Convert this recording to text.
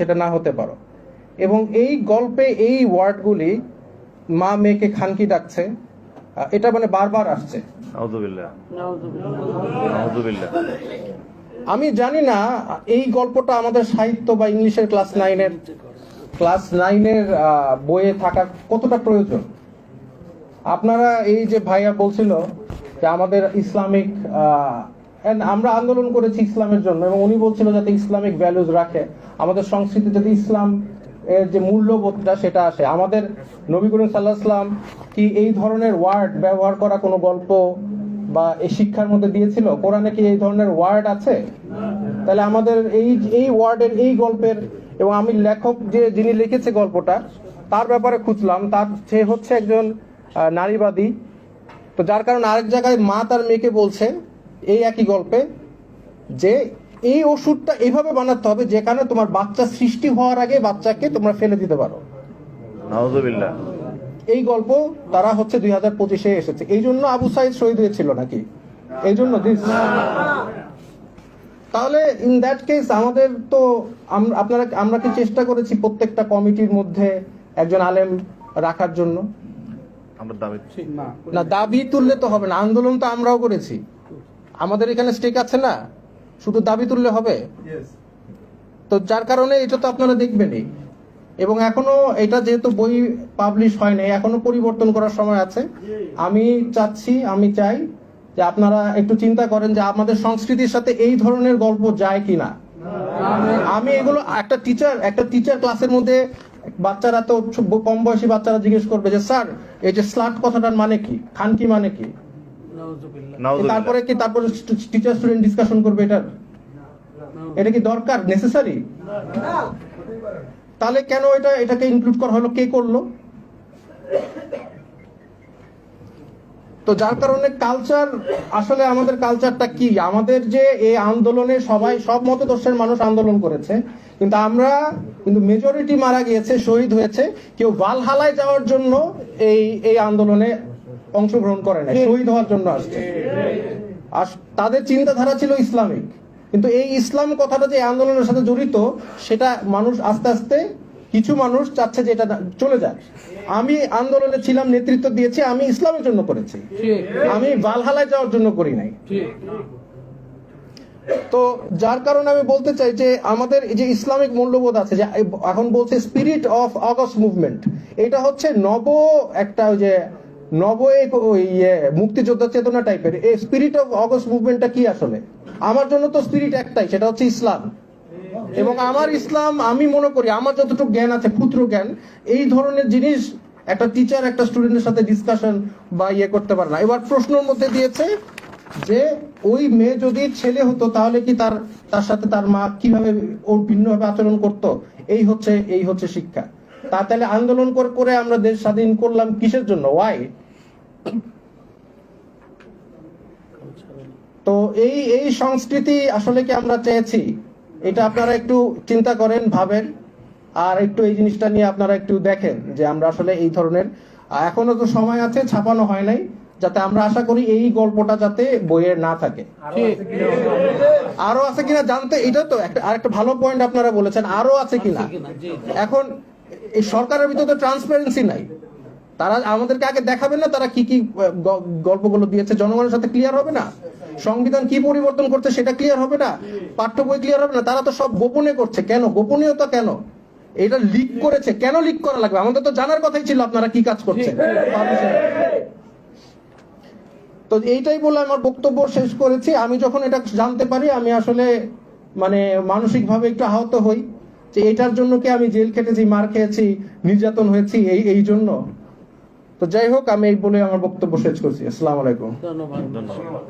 সেটা না হতে পারো। এবং এই গল্পে এই ওয়ার্ডগুলি মা মেয়েকে খানকি ডাকছে, এটা মানে বারবার আসছে। আমি জানি না এই গল্পটা আমাদের সাহিত্য বা ইংলিশের ক্লাস নাইনের বইয়ে থাকা কতটা প্রয়োজন। আপনারা এই যে ভাইয়া বলছিল যে আমাদের ইসলামিক আমরা আন্দোলন করেছি ইসলামের জন্য, এবং উনি বলছিল যাতে ইসলামিক ভ্যালুজ রাখে, আমাদের সংস্কৃতি যাতে ইসলাম এর যে মূল্যবোধটা সেটা আসে। আমাদের নবী করিম সাল্লাল্লাহু আলাইহি ওয়াসাল্লাম কি এই ধরনের ওয়ার্ড ব্যবহার করা কোনো গল্প বা এই শিক্ষার মধ্যে দিয়েছিল? কোরআনে কি এই ধরনের ওয়ার্ড আছে? তাহলে আমাদের এই ওয়ার্ডের এই গল্পের, এবং আমি লেখক যিনি লিখেছে গল্পটা তার ব্যাপারে খুঁজলাম, সে হচ্ছে একজন নারীবাদী। তো যার কারণে আরেক জায়গায় মা তার মেয়েকে বলছে এই একই গল্পে যে এই ওষুধটা এইভাবে বানাতে হবে যেখানে তোমার বাচ্চা সৃষ্টি হওয়ার আগে বাচ্চাকে তোমরা ফেলে দিতে পারো। নাউযুবিল্লাহ। এই গল্প তারা হচ্ছে 2025-এ এসেছে। এই জন্য আবু সাঈদ শহীদ হয়েছিল নাকি? এই জন্য তাহলে ইন দ্যাট কেস আমাদের তো আমরা কি চেষ্টা করেছি প্রত্যেকটা কমিটির মধ্যে একজন আলেম রাখার জন্য? না, দাবি তুললে তো হবে না, আন্দোলন তো আমরাও করেছি, আমাদের এখানে স্টেক আছে না, শুধু দাবি তুললে হবে? তো যার কারণে এটা তো আপনারা দেখবেনই। এবং এখনো এটা যেহেতু বই পাবলিশ হয়নি, এখনো পরিবর্তন করার সময় আছে। আমি চাই যে আপনারা একটু চিন্তা করেন যে আমাদের সংস্কৃতির সাথে এই ধরনের গল্প যায় কিনা। আমি এগুলো একটা টিচার ক্লাসের মধ্যে বাচ্চারা তো কম বয়সী বাচ্চারা জিজ্ঞেস করবে যে স্যার এই যে স্লাট কথাটার মানে কি, খানকি মানে কি? তারপরে টিচার স্টুডেন্ট ডিসকাশন করবে এটা কি দরকার, নেসেসারি? তাহলে কেন এটাকে ইনক্লুড করা হলো, কে করলো? তো যার কারণে কালচার, আসলে আমাদের কালচারটা কি? আমাদের যে এই আন্দোলনে সব মতদর্শের মানুষ আন্দোলন করেছে, কিন্তু মেজরিটি মারা গিয়েছে, শহীদ হয়েছে। কেউ ভালহালায় যাওয়ার জন্য এই আন্দোলনে অংশগ্রহণ করে না, শহীদ হওয়ার জন্য আসছে। আর তাদের চিন্তাধারা ছিল ইসলামিক, কিন্তু এই ইসলাম কথাটা যে আন্দোলনের সাথে জড়িত সেটা মানুষ আস্তে আস্তে কিছু মানুষ চাচ্ছে যে এটা চলে যায়। আমি আন্দোলনে ছিলাম, নেতৃত্ব দিয়েছি, আমি ইসলামের জন্য করেছি, আমি ভালহালায় যাওয়ার জন্য করি নাই। তো যার কারণে আমি বলতে চাই যে আমাদের যে ইসলামিক মূল্যবোধ আছে, যে এখন বলছে স্পিরিট অফ অগস্ট মুভমেন্ট, এটা হচ্ছে মুক্তিযোদ্ধা চেতনা টাইপের। এই স্পিরিট অফ অগস্ট মুভমেন্টটা কি আসলে? আমার জন্য তো স্পিরিট একটাই, সেটা হচ্ছে ইসলাম। এবং আমার ইসলাম, আমি মনে করি আমার যতটুকু জ্ঞান আছে, ক্ষুদ্র জ্ঞান, এই ধরনের জিনিস একটা টিচার একটা স্টুডেন্টের সাথে ডিসকাশন বা করতে পারে না। এবার প্রশ্নের মধ্যে দিয়েছে যে ওই মেয়ে যদি ছেলে হতো তাহলে কি তার সাথে তার মা কিভাবে ওর ভিন্নভাবে আচরণ করত? এই হচ্ছে শিক্ষা। তাহলে আন্দোলন করে আমরা দেশ স্বাধীন করলাম কিসের জন্য? ওয়াই? তো এই সংস্কৃতি আসলে কি আমরা চেয়েছি? এটা আপনারা একটু চিন্তা করেন, ভাবেন, আর একটু এই জিনিসটা নিয়ে আপনারা একটু দেখেন যে আমরা আসলে এই ধরনের, এখনো তো সময় আছে, ছাপানো হয় নাই, যাতে আমরা আশা করি এই গল্পটা যাতে বইয়ে না থাকে। আরো আছে কিনা জানতে, এটা তো আরেকটা ভালো পয়েন্ট আপনারা বলেছেন, আরো আছে কিনা। এখন এই সরকারের ভিতরে তো ট্রান্সপারেন্সি নাই, তারা আমাদেরকে আগে দেখাবে না তারা কি গল্পগুলো দিয়েছে, জনগণের সাথে ক্লিয়ার হবে না? সংবিধান কি পরিবর্তন করছে সেটা ক্লিয়ার হবে না? পাঠ্য বই ক্লিয়ার হবে না? তারা তো সব গোপনে করছে। কেন গোপনীয়তা? কেন এটা লিক করেছে? কেন লিক করা লাগবে? আমাদের তো জানার কথাই ছিল আপনারা কি কাজ করছেন। তো এইটাই বলে আমার বক্তব্য শেষ করেছি। আমি যখন এটা জানতে পারি আমি আসলে মানসিকভাবে একটু আহত হই যে এটার জন্য কি আমি জেল খেটেছি, মার খেয়েছি, নির্যাতন হয়েছি এই জন্য। তো যাই হোক, আমি এই বলে আমার বক্তব্য শেষ করছি। আসসালামু আলাইকুম। ধন্যবাদ।